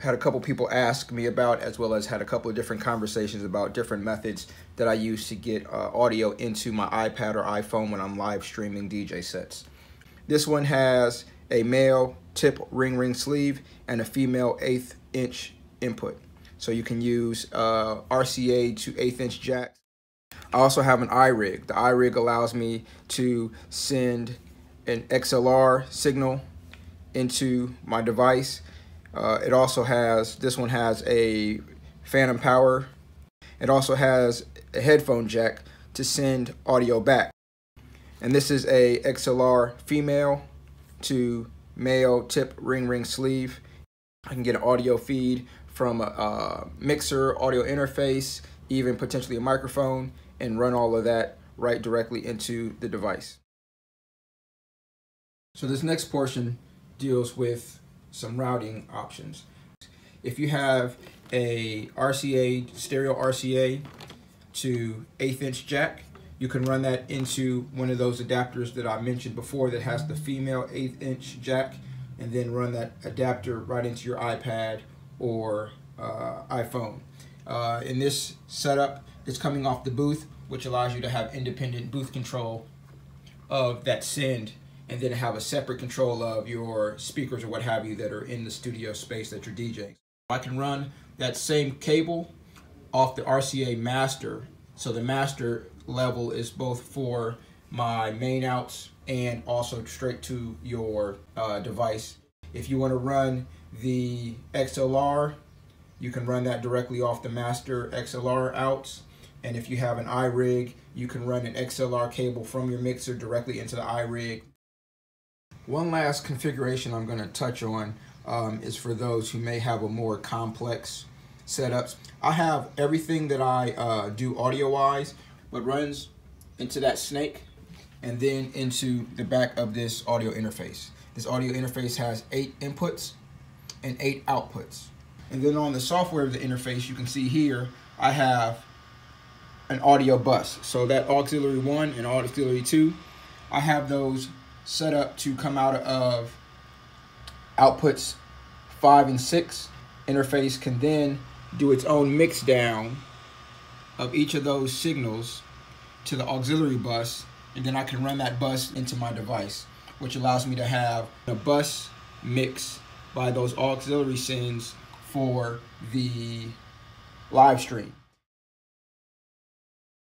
had a couple people ask me about, as well as had a couple of different conversations about different methods that I use to get audio into my iPad or iPhone when I'm live streaming DJ sets. This one has a male tip ring sleeve and a female 1/8 inch input. So you can use RCA to 1/8 inch jacks. I also have an iRig. The iRig allows me to send an XLR signal into my device. It also has, this one has a phantom power. It also has a headphone jack to send audio back. And this is a XLR female to male tip ring sleeve. I can get an audio feed from a mixer, audio interface, even potentially a microphone, and run all of that right directly into the device. So this next portion deals with some routing options. If you have a RCA, stereo RCA to 1/8 inch jack, you can run that into one of those adapters that I mentioned before that has the female 1/8 inch jack, and then run that adapter right into your iPad or iPhone. In this setup, it's coming off the booth, which allows you to have independent booth control of that send, and then have a separate control of your speakers or what have you that are in the studio space that you're DJing. I can run that same cable off the RCA master, so the master level is both for my main outs and also straight to your device. If you want to run the XLR, you can run that directly off the master XLR outs. And if you have an iRig, you can run an XLR cable from your mixer directly into the iRig. One last configuration I'm going to touch on is for those who may have a more complex setups. I have everything that I do audio-wise, but runs into that snake and then into the back of this audio interface. This audio interface has 8 inputs and 8 outputs. And then on the software of the interface, you can see here, I have an audio bus. So that auxiliary 1 and auxiliary 2, I have those set up to come out of outputs 5 and 6. Interface can then do its own mix down of each of those signals to the auxiliary bus, and then I can run that bus into my device, which allows me to have a bus mix by those auxiliary sends for the live stream.